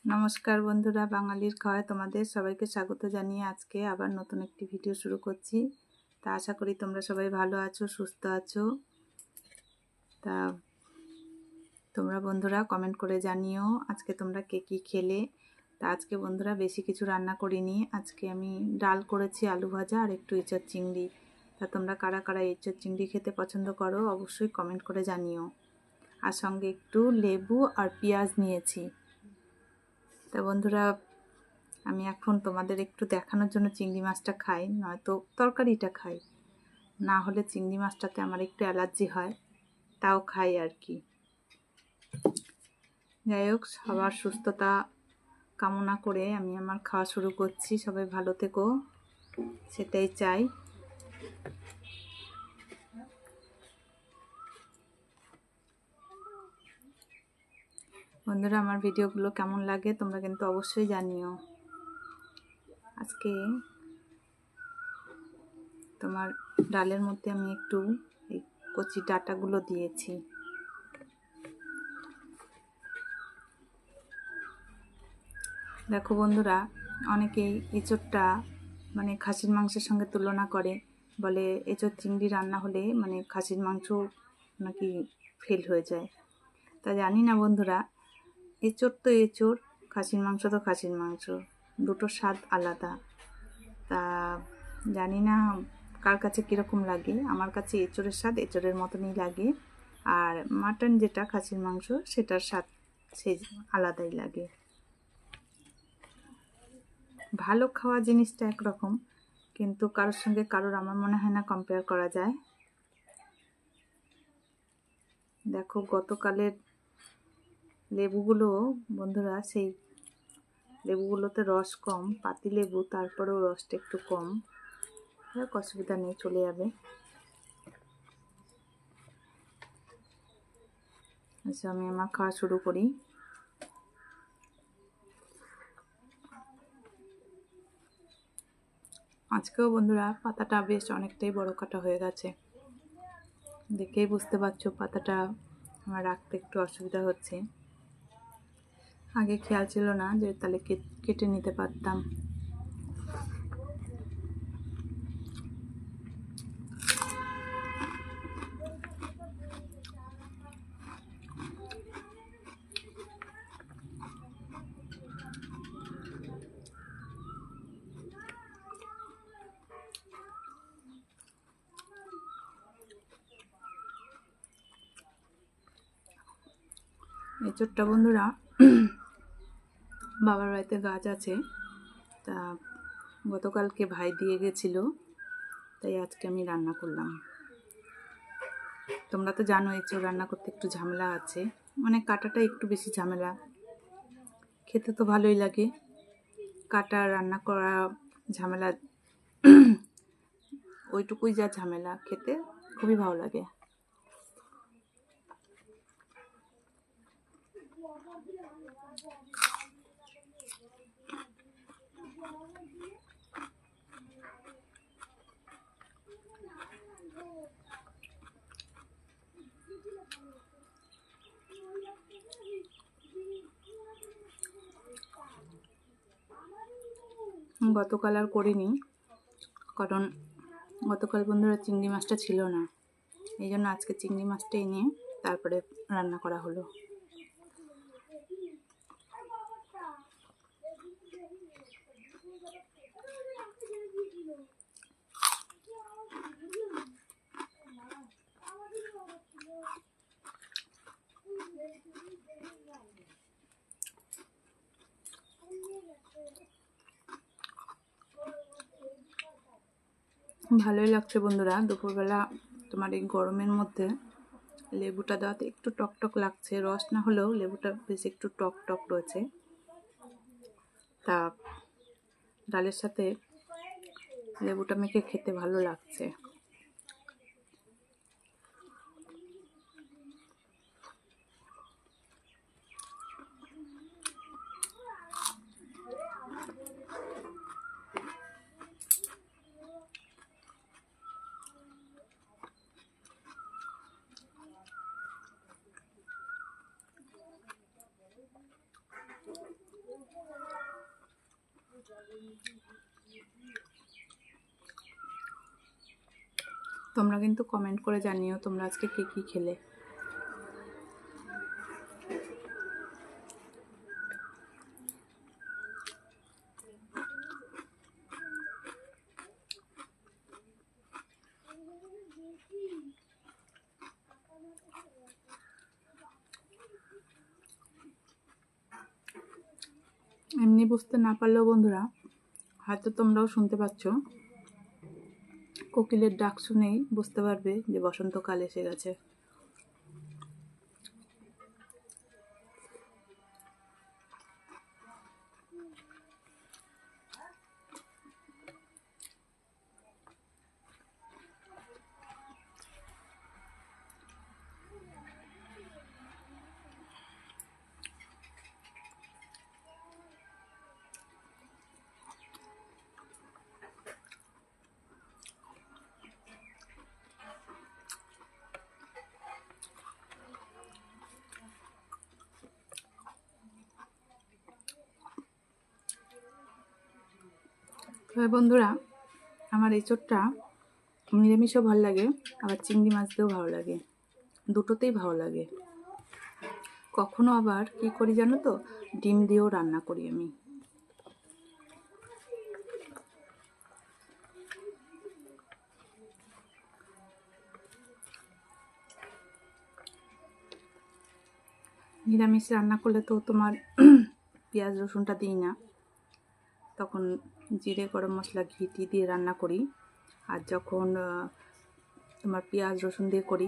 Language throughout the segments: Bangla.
নমস্কার বন্ধুরা, বাঙালির খাওয়ায় তোমাদের সবাইকে স্বাগত জানিয়ে আজকে আবার নতুন একটি ভিডিও শুরু করছি। তা আশা করি তোমরা সবাই ভালো আছো, সুস্থ আছো। তা তোমরা বন্ধুরা কমেন্ট করে জানিও আজকে তোমরা কে কী খেলে। তা আজকে বন্ধুরা বেশি কিছু রান্না করিনি, আজকে আমি ডাল করেছি, আলু ভাজা আর একটু এঁচোড় চিংড়ি। তা তোমরা কারা কারা এঁচোড় চিংড়ি খেতে পছন্দ করো অবশ্যই কমেন্ট করে জানিও। আর সঙ্গে একটু লেবু আর পেঁয়াজ নিয়েছি। তা বন্ধুরা আমি এখন তোমাদের একটু দেখানোর জন্য চিংড়ি মাছটা খাই, নয়তো তরকারিটা খাই, না হলে চিংড়ি মাছটাতে আমার একটু অ্যালার্জি হয়, তাও খাই আর কি। যাই হোক, সবার সুস্থতা কামনা করে আমি আমার খাওয়া শুরু করছি। সবাই ভালো থেকো, সেটাই চাই। বন্ধুরা আমার ভিডিওগুলো কেমন লাগে তোমরা কিন্তু অবশ্যই জানিও। আজকে তোমার ডালের মধ্যে আমি একটু এই কচি ডাঁটাগুলো দিয়েছি। দেখো বন্ধুরা, অনেকেই এঁচোড়টা মানে খাসির মাংসের সঙ্গে তুলনা করে, বলে এঁচোড় চিংড়ি রান্না হলে মানে খাসির মাংস নাকি ফেল হয়ে যায়। তা জানি না বন্ধুরা, এঁচোড় তো এঁচোড়, খাসির মাংস তো খাসির মাংস, দুটো স্বাদ আলাদা। তা জানি না কার কাছে কীরকম লাগে, আমার কাছে এঁচোড়ের স্বাদ এঁচোড়ের মতনই লাগে, আর মাটন যেটা খাসির মাংস সেটার স্বাদ সেই আলাদাই লাগে। ভালো খাওয়া জিনিসটা একরকম, কিন্তু কারোর সঙ্গে কারোর আমার মনে হয় না কম্পেয়ার করা যায়। দেখো গতকালের লেবুগুলো বন্ধুরা, সেই লেবুগুলোতে রস কম, পাতি লেবু, তারপরেও রসটা একটু কম। অসুবিধা নেই, চলে যাবে। আচ্ছা, আমি আমার খাওয়া শুরু করি। আজকেও বন্ধুরা পাতাটা বেশ অনেকটাই বড় কাটা হয়ে গেছে, দেখেই বুঝতে পারছো পাতাটা আমার রাখতে একটু অসুবিধা হচ্ছে। আগে খেয়াল ছিল না যে তাহলে কেটে নিতে পারতাম। এঁচোড়টা বন্ধুরা বাবার বাড়িতে গাছ আছে, তা গতকালকে ভাই দিয়ে গেছিল, তাই আজকে আমি রান্না করলাম। তোমরা তো জানো এঁচোড় রান্না করতে একটু ঝামেলা আছে, মানে কাটাটা একটু বেশি ঝামেলা। খেতে তো ভালোই লাগে, কাটা রান্না করা ঝামেলা ওইটুকুই যা ঝামেলা, খেতে খুবই ভালো লাগে। গতকাল আর করিনি, কারণ গতকাল বন্ধুরা চিংড়ি মাছটা ছিল না, এই জন্য আজকে চিংড়ি মাছটা এনে তারপরে রান্না করা হলো। ভালোই লাগছে বন্ধুরা, দুপুরবেলা তোমার এই গরমের মধ্যে লেবুটা দেওয়াতে একটু টক টক লাগছে, রস না হলেও লেবুটা বেশ একটু টক টক রয়েছে। তা ডালের সাথে লেবুটা মেখে খেতে ভালো লাগছে। তোমরা কিন্তু কমেন্ট করে জানিও তোমরা আজকে কে কী খেলে। এমনি বুঝতে না পারলেও বন্ধুরা হয়তো তোমরাও শুনতে পাচ্ছ, কোকিলের ডাক শুনেই বুঝতে পারবে যে বসন্তকাল এসে গেছে। তবে বন্ধুরা আমার এঁচোড়টা নিরামিষও ভালো লাগে, আবার চিংড়ি মাছ দিয়েও ভালো লাগে, দুটোতেই ভালো লাগে। কখনো আবার কি করি জানো তো, ডিম দিয়েও রান্না করি আমি। নিরামিষ রান্না করলে তো তোমার পেঁয়াজ রসুনটা দিই না, তখন জিরে গরম মশলা ঘি দিয়ে রান্না করি। আর যখন তোমার পেঁয়াজ রসুন দিয়ে করি,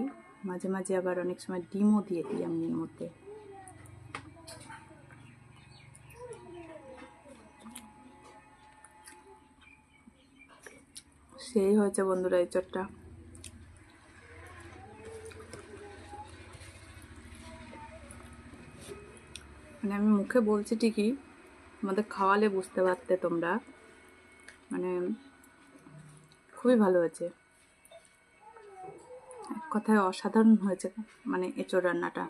মাঝে মাঝে আবার অনেক সময় ডিমও দিয়ে দিই আমি এর মধ্যে। সেই হয়েছে বন্ধুরা এঁচোড়টা। মানে আমি মুখে বলছি ঠিকই, আমাদের খাওয়ালে বুঝতে পারতে তোমরা, মানে খুবই ভালো হয়েছে, এক কথায় অসাধারণ হয়েছে মানে এঁচোড় রান্নাটা।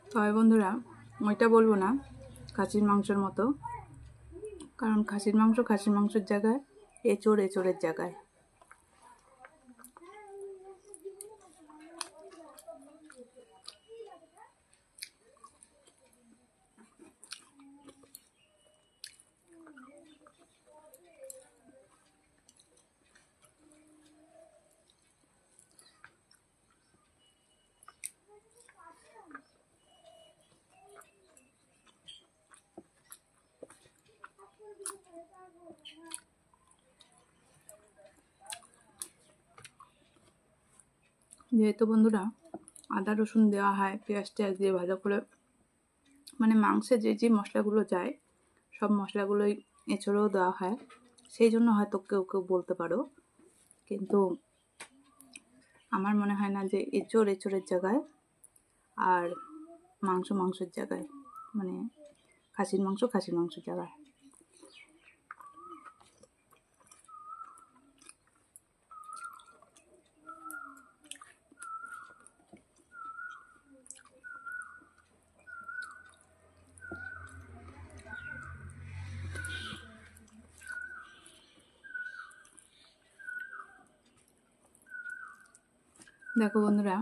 তবে বন্ধুরা ওইটা বলবো না খাসির মাংসের মতো, কারণ খাসির মাংসের জায়গায়, এঁচোড়ের জায়গায়। যেহেতু বন্ধুরা আদা রসুন দেওয়া হয়, পেঁয়াজ টেয়াজ দিয়ে ভালো করে, মানে মাংসে যে যে মশলাগুলো যায় সব মশলাগুলোই এঁচোড়েও দেওয়া হয়, সেই জন্য হয়তো কেউ কেউ বলতে পারো। কিন্তু আমার মনে হয় না যে এঁচোড়ের জায়গায় আর মাংসের জায়গায়, মানে খাসির মাংসের জায়গায়। দেখো বন্ধুরা,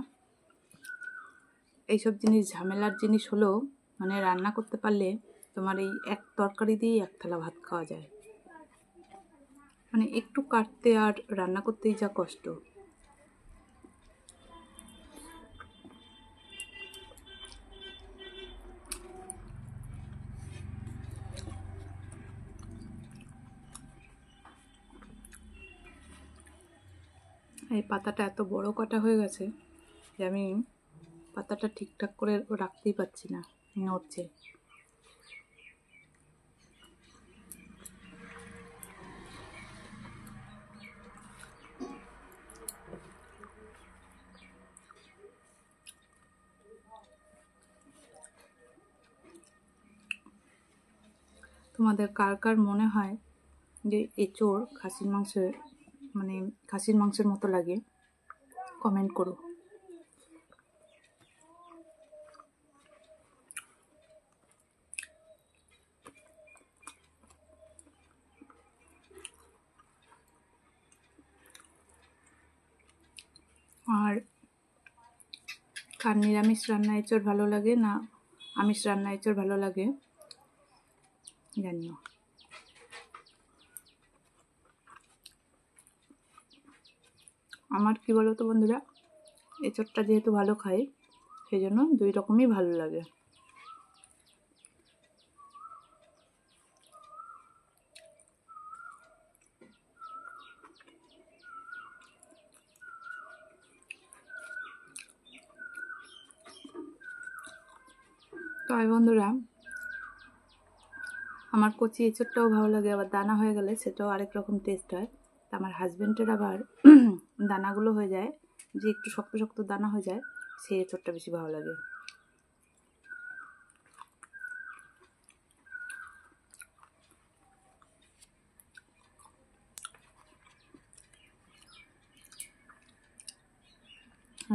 এইসব জিনিস ঝামেলার জিনিস হলেও মানে রান্না করতে পারলে তোমার এই এক তরকারি দিয়েই এক থালা ভাত খাওয়া যায়। মানে একটু কাটতে আর রান্না করতেই যা কষ্ট। এই পাতাটা এত বড় কাটা হয়ে গেছে যে আমি পাতাটা ঠিকঠাক করে রাখতেই পারছি না, নড়ছে। তোমাদের কার কার মনে হয় যে এঁচোড় খাসির মাংসের খাসির মাংসের মতো লাগে, কমেন্ট করো। আর কার নিরামিষ রান্না এঁচোড় ভালো লাগে না আমিষ রান্না এঁচোড় ভালো লাগে জানিও। আমার কি বলো তো বন্ধুরা, এঁচোড়টা যেহেতু ভালো খাই সেই জন্য দুই রকমই ভালো লাগে। তো বন্ধুরা, আমার কচি এঁচোড়টাও ভালো লাগে, আবার দানা হয়ে গেলে সেটাও আরেক রকম টেস্ট হয়। তা আমার হাজব্যান্ডের আবার দানাগুলো হয়ে যায়, যে একটু শক্ত শক্ত দানা হয়ে যায়, সেই এঁচোড়টা বেশি ভালো লাগে।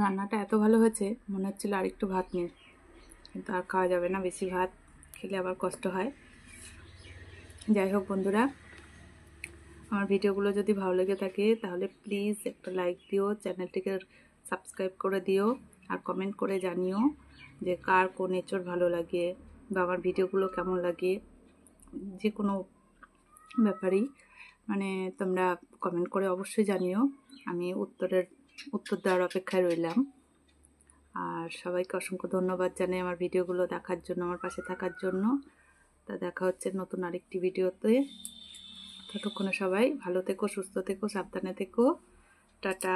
রান্নাটা এত ভালো হয়েছে মনে হচ্ছিল আর একটু ভাত নিই, কিন্তু আর খাওয়া যাবে না, বেশি ভাত খেলে আবার কষ্ট হয়। যাই হোক বন্ধুরা, আমার ভিডিওগুলো যদি ভালো লেগে থাকে তাহলে প্লিজ একটা লাইক দিও, চ্যানেলটিকে সাবস্ক্রাইব করে দিও, আর কমেন্ট করে জানিও যে কার কোন এঁচোড় ভালো লাগে বা আমার ভিডিওগুলো কেমন লাগে। যে কোনো ব্যাপারেই তোমরা কমেন্ট করে অবশ্যই জানিও। আমি উত্তর দেওয়ার অপেক্ষায় রইলাম। আর সবাইকে অসংখ্য ধন্যবাদ জানাই আমার ভিডিওগুলো দেখার জন্য, আমার পাশে থাকার জন্য। তা দেখা হচ্ছে নতুন আরেকটি ভিডিওতে। ততক্ষণে সবাই ভালো থেকো, সুস্থ থেকো, সাবধানে থেকো। টাটা।